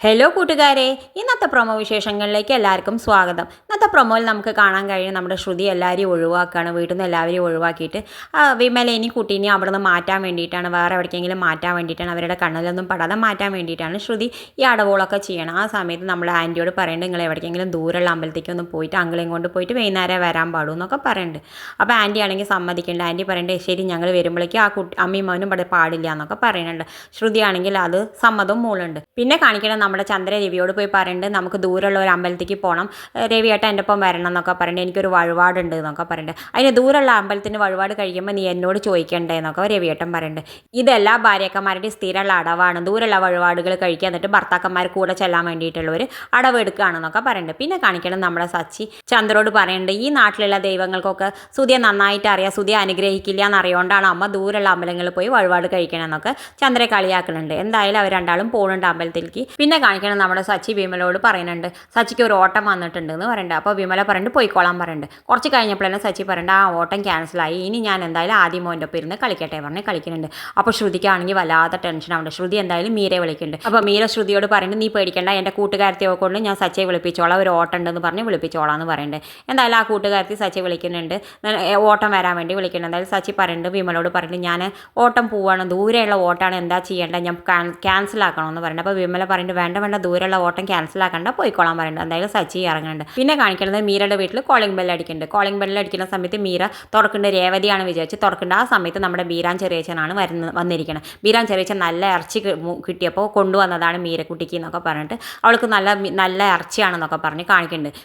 Hello കൂട്ടുകാരെ, ഇന്നത്തെ promo വിശേഷങ്ങളിലേക്ക് എല്ലാവർക്കും സ്വാഗതം. ഇന്നത്തെ പ്രൊമോയിൽ നമുക്ക് കാണാൻ കഴിയും നമ്മുടെ ശ്രുതി എല്ലാവരെയും ഒഴിവാക്കുകയാണ്. വീട്ടിൽ നിന്ന് എല്ലാവരെയും ഒഴിവാക്കിയിട്ട് വിമലേനി കുട്ടീനെ അവിടെ നിന്ന് മാറ്റാൻ വേണ്ടിയിട്ടാണ്, വേറെ എവിടേക്കെങ്കിലും മാറ്റാൻ വേണ്ടിയിട്ടാണ്, അവരുടെ കണ്ണിലൊന്നും പെടാതെ മാറ്റാൻ വേണ്ടിയിട്ടാണ് ശ്രുതി ഈ അടവുകളൊക്കെ ചെയ്യണം. ആ സമയത്ത് നമ്മൾ ആൻറ്റിയോട് പറയുന്നുണ്ട്, നിങ്ങൾ എവിടേക്കെങ്കിലും ദൂരമുള്ള അമ്പലത്തേക്കൊന്നും പോയിട്ട് അങ്കിളെയും കൊണ്ട് പോയിട്ട് വൈകുന്നേരം വരാൻ പാടും എന്നൊക്കെ പറയുന്നുണ്ട്. അപ്പോൾ ആൻറ്റി ആണെങ്കിൽ സമ്മതിക്കുന്നുണ്ട്. ആൻറ്റി പറയുന്നുണ്ട്, ശരി ഞങ്ങൾ വരുമ്പോഴേക്കും ആ അമ്മയും മോനും ഇവിടെ പാടില്ല എന്നൊക്കെ പറയുന്നുണ്ട്. ശ്രുതി ആണെങ്കിൽ അത് സമ്മതം മൂളുണ്ട്. പിന്നെ കാണിക്കണം നമ്മുടെ ചന്ദ്ര രവിയോട് പോയി പറയുന്നുണ്ട്, നമുക്ക് ദൂരമുള്ള ഒരു അമ്പലത്തേക്ക് പോകണം, രവിയേട്ടൻ എൻ്റെ ഒപ്പം വരണം എന്നൊക്കെ പറയുന്നുണ്ട്, എനിക്കൊരു വഴിപാടുണ്ട് എന്നൊക്കെ പറയുന്നുണ്ട്. അതിന് ദൂരമുള്ള അമ്പലത്തിന് വഴിപാട് കഴിക്കുമ്പോൾ നീ എന്നോട് ചോദിക്കണ്ടേ എന്നൊക്കെ രവിയേട്ടൻ പറയുന്നുണ്ട്. ഇതെല്ലാ ഭാര്യക്കന്മാരുടെയും സ്ഥിരമുള്ള അടവാണ്, ദൂരമുള്ള വഴിപാടുകൾ കഴിക്കുക, എന്നിട്ട് ഭർത്താക്കന്മാർ കൂടെ ചെല്ലാൻ വേണ്ടിയിട്ടുള്ള ഒരു അടവ് എടുക്കുകയാണെന്നൊക്കെ പറയുന്നുണ്ട്. പിന്നെ കാണിക്കണം നമ്മുടെ സച്ചി ചന്ദ്രോട് പറയുന്നുണ്ട്, ഈ നാട്ടിലുള്ള ദൈവങ്ങൾക്കൊക്കെ സുധിയെ നന്നായിട്ട് അറിയാം, സുധിയെ അനുഗ്രഹിക്കില്ല എന്നറിയോണ്ടാണ് അമ്മ ദൂരമുള്ള അമ്പലങ്ങളിൽ പോയി വഴിപാട് കഴിക്കണമെന്നൊക്കെ ചന്ദ്രയെ കളിയാക്കുന്നുണ്ട്. എന്തായാലും അവർ രണ്ടാളും പോകുന്നുണ്ട് അമ്പലത്തിലേക്ക്. പിന്നെ കാണിക്കണം നമ്മുടെ സച്ചി വിമലോട് പറയുന്നുണ്ട്, സച്ചിക്ക് ഒരു ഓട്ടം വന്നിട്ടുണ്ട് എന്ന് പറയുന്നുണ്ട്. അപ്പോൾ വിമല പറയുന്നുണ്ട് പോയിക്കോളാൻ പറയുന്നുണ്ട്. കുറച്ച് കഴിഞ്ഞപ്പോഴാണ് സച്ചി പറയുന്നുണ്ട്, ആ ഓട്ടം ക്യാൻസലായി, ഇനി ഞാൻ എന്തായാലും ആദ്യം മോൻ്റെ ഒപ്പം ഇരുന്ന് കളിക്കട്ടെ പറഞ്ഞ് കളിക്കുന്നുണ്ട്. അപ്പോൾ ശ്രുതിക്കാണെങ്കിൽ വല്ലാത്ത ടെൻഷനാവുണ്ട്. ശ്രുതി എന്തായാലും മീരയെ വിളിക്കുന്നുണ്ട്. അപ്പോൾ മീര ശ്രുതിയോട് പറയുന്നുണ്ട്, നീ പേടിക്കേണ്ട, എൻ്റെ കൂട്ടുകാരത്തെ കൊണ്ട് ഞാൻ സച്ചിയെ വിളിപ്പിച്ചോളാം, ഒരു ഓട്ടം ഉണ്ടെന്ന് പറഞ്ഞ് വിളിപ്പിച്ചോളാം എന്ന് പറയുന്നുണ്ട്. എന്തായാലും ആ കൂട്ടുകാരത്തി സച്ചി വിളിക്കുന്നുണ്ട്, ഓട്ടം വരാൻ വേണ്ടി വിളിക്കുന്നുണ്ട്. എന്തായാലും സച്ചി പറയുന്നുണ്ട്, വിമലോട് പറയുന്നുണ്ട്, ഞാൻ ഓട്ടം പോവാണ്, ദൂരെയുള്ള ഓട്ടമാണ്, എന്താ ചെയ്യേണ്ടത്, ഞാൻ ക്യാൻസലാക്കണമെന്ന് പറയുന്നുണ്ട്. അപ്പോൾ വിമല പറയുന്നുണ്ട്, വേണ്ട ദൂരമുള്ള ഓട്ടം ക്യാൻസലാക്കണ്ട, പോയിക്കോളാൻ പറയുന്നുണ്ട്. എന്തായാലും സച്ചി ഇറങ്ങുന്നുണ്ട്. പിന്നെ കാണിക്കുന്നത് മീരയുടെ വീട്ടിൽ കോളിംഗ് ബെല്ല് അടിക്കുന്നുണ്ട്. കോളിംഗ് ബെല്ല് അടിക്കുന്ന സമയത്ത് മീര തുറക്കേണ്ട രേവതിയാണ് വിചാരിച്ച് തുറക്കേണ്ട. ആ സമയത്ത് നമ്മുടെ ബീരാൻ ചെറിയച്ചനാണ് വന്നിരിക്കുന്നത്. ബീരാൻ ചെറിയച്ചൻ നല്ല ഇറച്ചി കിട്ടിയപ്പോൾ കൊണ്ടുവന്നതാണ് മീരക്കുട്ടിക്ക് എന്നൊക്കെ പറഞ്ഞിട്ട് അവൾക്ക് നല്ല ഇറച്ചിയാണെന്നൊക്കെ പറഞ്ഞ് കാണിക്കുന്നുണ്ട്.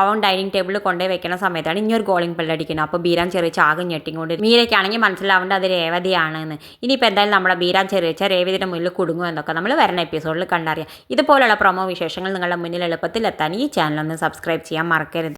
അവൻ ഡൈനിങ് ടേബിളിൽ കൊണ്ടുപോയി വെക്കുന്ന സമയത്താണ് ഇനിയൊരു കോളിംഗ് ബെല്ല് അടിക്കുന്നത്. അപ്പോൾ ബീരാൻ ചെറിയച്ച ആകെ ഞെട്ടിക്കൊണ്ട്, മീരയ്ക്കാണെങ്കിൽ മനസ്സിലാവേണ്ടത് അത് രേവതിയാണെന്ന്. ഇനിയിപ്പോൾ എന്തായാലും നമ്മുടെ ബീരാൻ ചെറിയച്ച രേവതിയുടെ മുന്നിൽ കുടുങ്ങും എന്നൊക്കെ നമ്മൾ വരുന്ന എപ്പിസോഡിൽ കണ്ടറിയാം. ഇതുപോലുള്ള പ്രൊമോ വിശേഷങ്ങൾ നിങ്ങളുടെ മുന്നിൽ എളുപ്പത്തിൽ എത്താൻ ഈ ചാനൽ ഒന്ന് സബ്സ്ക്രൈബ് ചെയ്യാൻ മറക്കരുത്.